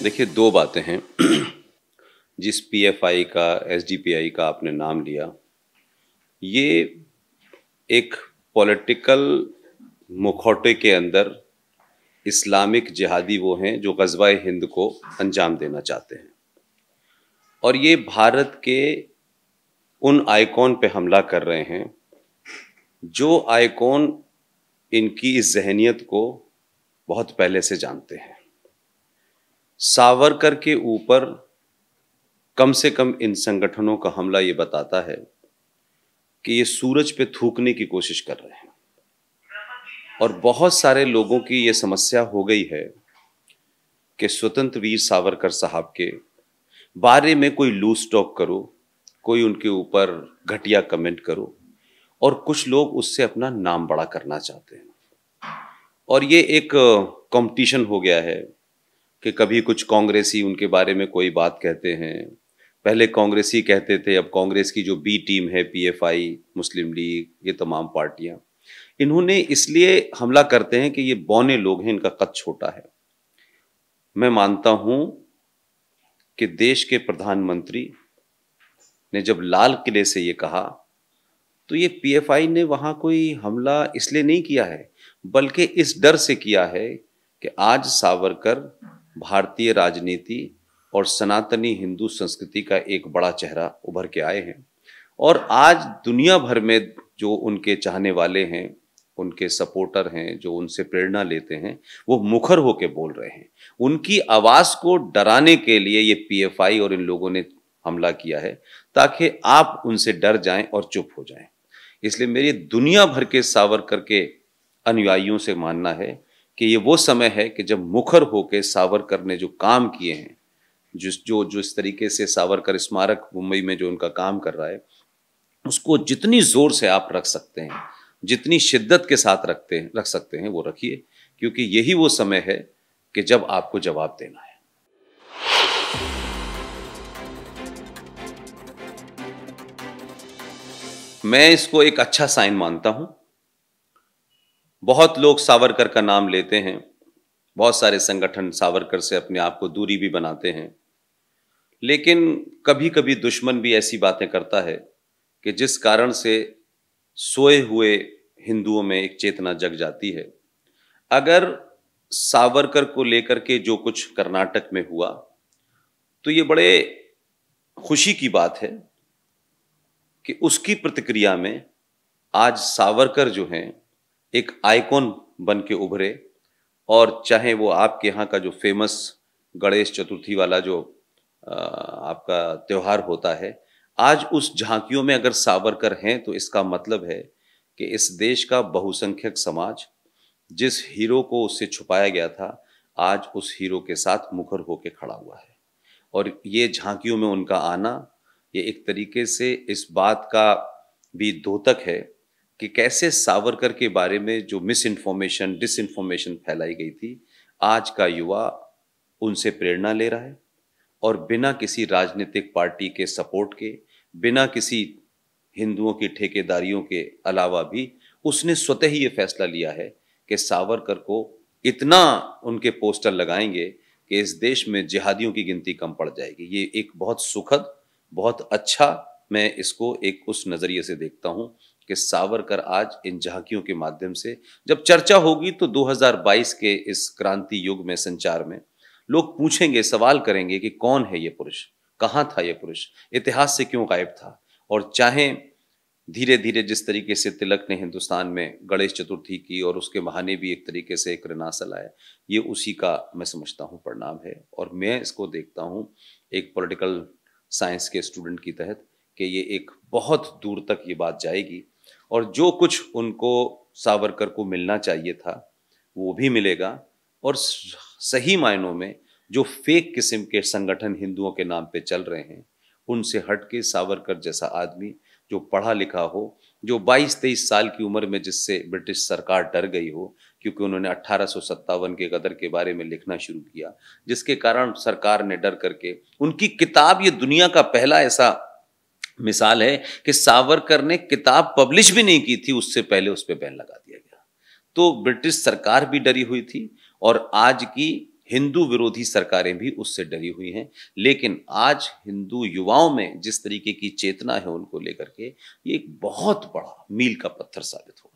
देखिए, 2 बातें हैं। जिस पीएफआई का, एसडीपीआई का आपने नाम लिया, ये एक पॉलिटिकल मुखौटे के अंदर इस्लामिक जिहादी वो हैं जो ग़ज़वा-ए हिंद को अंजाम देना चाहते हैं। और ये भारत के उन आइकॉन पे हमला कर रहे हैं, जो आइकॉन इनकी इस ज़हनियत को बहुत पहले से जानते हैं। सावरकर के ऊपर कम से कम इन संगठनों का हमला ये बताता है कि ये सूरज पे थूकने की कोशिश कर रहे हैं। और बहुत सारे लोगों की ये समस्या हो गई है कि स्वतंत्र वीर सावरकर साहब के बारे में कोई लूज टॉक करो, कोई उनके ऊपर घटिया कमेंट करो, और कुछ लोग उससे अपना नाम बड़ा करना चाहते हैं। और ये एक कंपटीशन हो गया है कि कभी कुछ कांग्रेसी उनके बारे में कोई बात कहते हैं। पहले कांग्रेसी कहते थे, अब कांग्रेस की जो बी टीम है, पीएफआई, मुस्लिम लीग, ये तमाम पार्टियां, इन्होंने इसलिए हमला करते हैं कि ये बौने लोग हैं, इनका कद छोटा है। मैं मानता हूं कि देश के प्रधानमंत्री ने जब लाल किले से ये कहा, तो ये पीएफआई ने वहां कोई हमला इसलिए नहीं किया है, बल्कि इस डर से किया है कि आज सावरकर भारतीय राजनीति और सनातनी हिंदू संस्कृति का एक बड़ा चेहरा उभर के आए हैं। और आज दुनिया भर में जो उनके चाहने वाले हैं, उनके सपोर्टर हैं, जो उनसे प्रेरणा लेते हैं, वो मुखर होकर बोल रहे हैं। उनकी आवाज को डराने के लिए ये पीएफआई और इन लोगों ने हमला किया है, ताकि आप उनसे डर जाएं और चुप हो जाएं। इसलिए मेरी दुनिया भर के सावरकर के अनुयायियों से मानना है कि ये वो समय है कि जब मुखर होकर सावरकर ने जो काम किए हैं, जो इस तरीके से सावरकर स्मारक मुंबई में जो उनका काम कर रहा है, उसको जितनी जोर से आप रख सकते हैं, जितनी शिद्दत के साथ रख सकते हैं, वो रखिए, क्योंकि यही वो समय है कि जब आपको जवाब देना है। मैं इसको एक अच्छा साइन मानता हूं। बहुत लोग सावरकर का नाम लेते हैं, बहुत सारे संगठन सावरकर से अपने आप को दूरी भी बनाते हैं, लेकिन कभी कभी दुश्मन भी ऐसी बातें करता है कि जिस कारण से सोए हुए हिंदुओं में एक चेतना जग जाती है। अगर सावरकर को लेकर के जो कुछ कर्नाटक में हुआ, तो ये बड़े खुशी की बात है कि उसकी प्रतिक्रिया में आज सावरकर जो हैं एक आइकॉन बन के उभरे। और चाहे वो आपके यहाँ का जो फेमस गणेश चतुर्थी वाला जो आपका त्योहार होता है, आज उस झांकियों में अगर सावरकर हैं, तो इसका मतलब है कि इस देश का बहुसंख्यक समाज जिस हीरो को उससे छुपाया गया था, आज उस हीरो के साथ मुखर होकर खड़ा हुआ है। और ये झांकियों में उनका आना, ये एक तरीके से इस बात का भी द्योतक है कि कैसे सावरकर के बारे में जो मिस इन्फॉर्मेशन, डिसइन्फॉर्मेशन फैलाई गई थी, आज का युवा उनसे प्रेरणा ले रहा है। और बिना किसी राजनीतिक पार्टी के सपोर्ट के, बिना किसी हिंदुओं की ठेकेदारियों के अलावा भी उसने स्वतः ही ये फैसला लिया है कि सावरकर को इतना उनके पोस्टर लगाएंगे कि इस देश में जिहादियों की गिनती कम पड़ जाएगी। ये एक बहुत सुखद, बहुत अच्छा, मैं इसको एक उस नज़रिए से देखता हूँ कि सावरकर आज इन झांकियों के माध्यम से जब चर्चा होगी, तो 2022 के इस क्रांति युग में संचार में लोग पूछेंगे, सवाल करेंगे कि कौन है ये पुरुष, कहाँ था ये पुरुष, इतिहास से क्यों गायब था। और चाहे धीरे धीरे जिस तरीके से तिलक ने हिंदुस्तान में गणेश चतुर्थी की और उसके बहाने भी एक तरीके से एक रिनासल आया, ये उसी का मैं समझता हूँ परिणाम है। और मैं इसको देखता हूँ एक पॉलिटिकल साइंस के स्टूडेंट की तहत कि ये एक बहुत दूर तक ये बात जाएगी, और जो कुछ उनको सावरकर को मिलना चाहिए था वो भी मिलेगा। और सही मायनों में जो फेक किस्म के संगठन हिंदुओं के नाम पे चल रहे हैं, उनसे हट के सावरकर जैसा आदमी जो पढ़ा लिखा हो, जो 22-23 साल की उम्र में जिससे ब्रिटिश सरकार डर गई हो, क्योंकि उन्होंने 1857 के गदर के बारे में लिखना शुरू किया, जिसके कारण सरकार ने डर करके उनकी किताब, ये दुनिया का पहला ऐसा मिसाल है कि सावरकर ने किताब पब्लिश भी नहीं की थी, उससे पहले उस पर बैन लगा दिया गया। तो ब्रिटिश सरकार भी डरी हुई थी और आज की हिंदू विरोधी सरकारें भी उससे डरी हुई हैं। लेकिन आज हिंदू युवाओं में जिस तरीके की चेतना है उनको लेकर के, ये एक बहुत बड़ा मील का पत्थर साबित हो